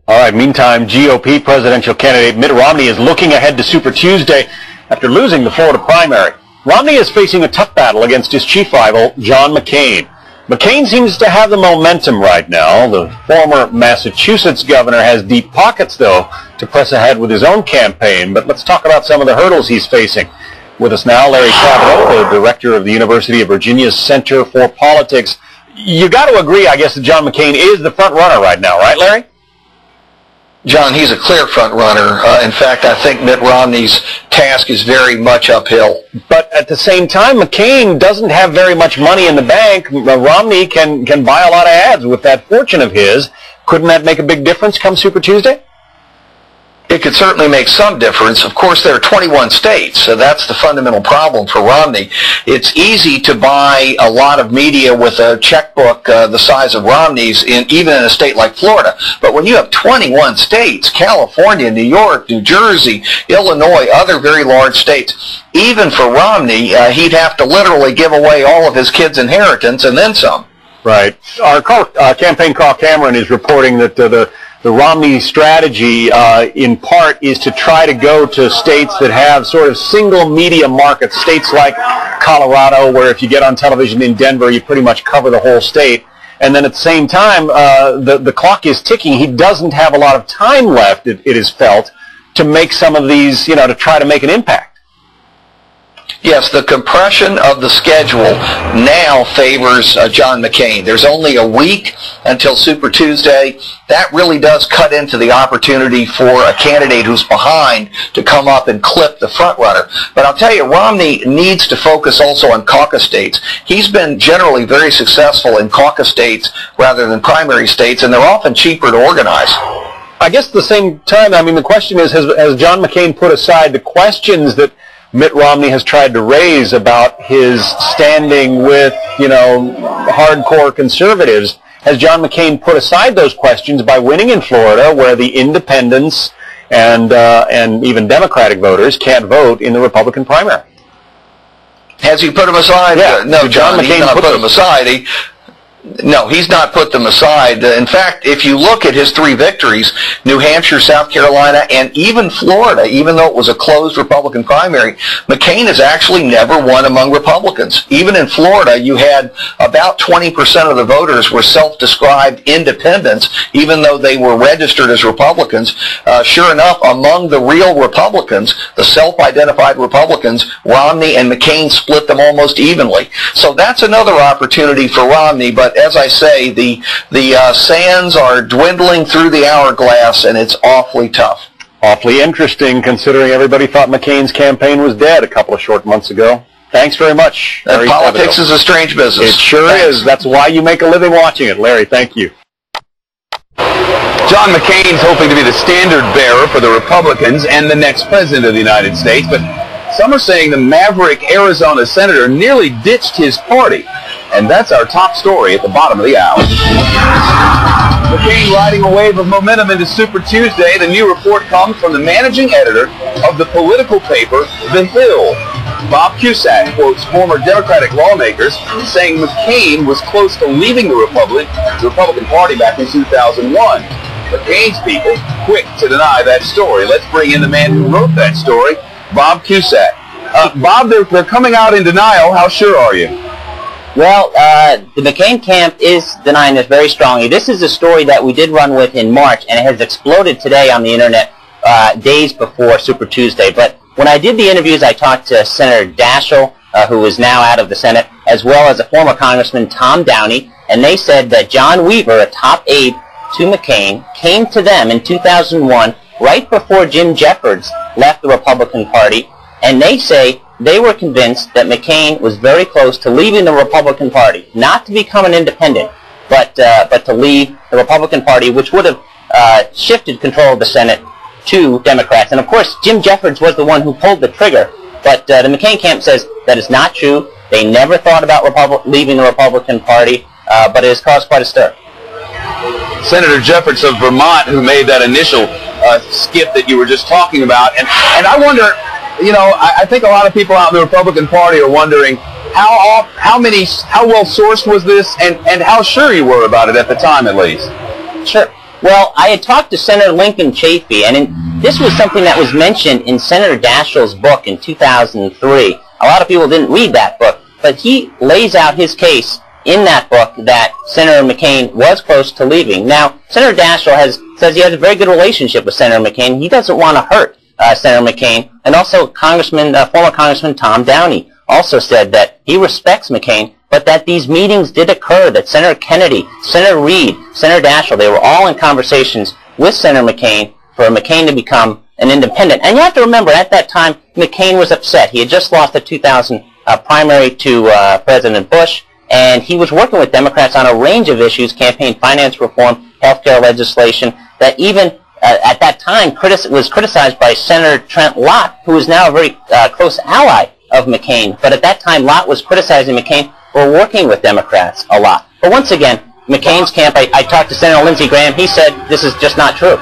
All right, meantime, GOP presidential candidate Mitt Romney is looking ahead to Super Tuesday after losing the Florida primary. Romney is facing a tough battle against his chief rival, John McCain. McCain seems to have the momentum right now. The former Massachusetts governor has deep pockets, though, to press ahead with his own campaign. But let's talk about some of the hurdles he's facing. With us now, Larry Cravineau, the director of the University of Virginia's Center for Politics. You got to agree, I guess, that John McCain is the front runner right now, right, Larry? John, he's a clear front runner. In fact, I think Mitt Romney's task is very much uphill. But at the same time, McCain doesn't have very much money in the bank. Romney can buy a lot of ads with that fortune of his. Couldn't that make a big difference come Super Tuesday? It could certainly make some difference. Of course, there are 21 states, so that's the fundamental problem for Romney. It's easy to buy a lot of media with a checkbook the size of Romney's, even in a state like Florida. But when you have 21 states, California, New York, New Jersey, Illinois, other very large states, even for Romney, he'd have to literally give away all of his kids' inheritance and then some. Right. Our campaign Carl Cameron is reporting that the Romney strategy, in part, is to try to go to states that have sort of single media markets, states like Colorado, where if you get on television in Denver, you pretty much cover the whole state. And then at the same time, the clock is ticking. He doesn't have a lot of time left, it is felt, to make some of these, to try to make an impact. Yes, the compression of the schedule now favors John McCain. There's only a week until Super Tuesday. That really does cut into the opportunity for a candidate who's behind to come up and clip the front runner. But I'll tell you, Romney needs to focus also on caucus states. He's been generally very successful in caucus states rather than primary states, and they're often cheaper to organize. I guess at the same time, the question is, has John McCain put aside the questions that Mitt Romney has tried to raise about his standing with, hardcore conservatives? Has John McCain put aside those questions by winning in Florida, where the independents and even Democratic voters can't vote in the Republican primary? Has he put them aside? Yeah. No, John McCain not put them aside. No, he's not put them aside. In fact, if you look at his three victories, New Hampshire, South Carolina, and even Florida, even though it was a closed Republican primary, McCain has actually never won among Republicans. Even in Florida, you had about 20% of the voters were self-described independents, even though they were registered as Republicans. Sure enough, among the real Republicans, the self-identified Republicans, Romney and McCain split them almost evenly. So that's another opportunity for Romney, but as I say, the sands are dwindling through the hourglass, and it's awfully tough. Awfully interesting, considering everybody thought McCain's campaign was dead a couple of short months ago. Thanks very much, Larry. Politics is a strange business. It sure is. That's why you make a living watching it. Larry, thank you. John McCain's hoping to be the standard bearer for the Republicans and the next president of the United States, but some are saying the maverick Arizona senator nearly ditched his party. And that's our top story at the bottom of the hour. McCain riding a wave of momentum into Super Tuesday. The new report comes from the managing editor of the political paper, The Hill. Bob Cusack quotes former Democratic lawmakers saying McCain was close to leaving the Republican Party back in 2001. McCain's people quick to deny that story. Let's bring in the man who wrote that story, Bob Cusack. Bob, they're coming out in denial. How sure are you? Well, the McCain camp is denying this very strongly. This is a story that we did run with in March, and it has exploded today on the Internet days before Super Tuesday. But when I did the interviews, I talked to Senator Daschle, who is now out of the Senate, as well as a former Congressman, Tom Downey, and they said that John Weaver, a top aide to McCain, came to them in 2001, right before Jim Jeffords left the Republican Party, and they say they were convinced that McCain was very close to leaving the Republican Party, not to become an independent, but to leave the Republican Party, which would have shifted control of the Senate to Democrats. And of course, Jim Jeffords was the one who pulled the trigger. But the McCain camp says that is not true. They never thought about leaving the Republican Party, but it has caused quite a stir. Senator Jeffords of Vermont, who made that initial skip that you were just talking about, and I wonder. I think a lot of people out in the Republican Party are wondering how well sourced was this, and how sure you were about it at the time, at least. Sure. Well, I had talked to Senator Lincoln Chafee, and this was something that was mentioned in Senator Daschle's book in 2003. A lot of people didn't read that book, but he lays out his case in that book that Senator McCain was close to leaving. Now, Senator Daschle says he has a very good relationship with Senator McCain. He doesn't want to hurt Senator McCain. And also former Congressman Tom Downey also said that he respects McCain, but that these meetings did occur, that Senator Kennedy, Senator Reid, Senator Daschle, they were all in conversations with Senator McCain for McCain to become an independent. And you have to remember, at that time, McCain was upset. He had just lost the 2000 primary to President Bush, and he was working with Democrats on a range of issues, campaign finance reform, health care legislation, that even at that time was criticized by Senator Trent Lott, who is now a very close ally of McCain. But at that time, Lott was criticizing McCain for working with Democrats a lot. But once again, McCain's camp, I talked to Senator Lindsey Graham, he said this is just not true.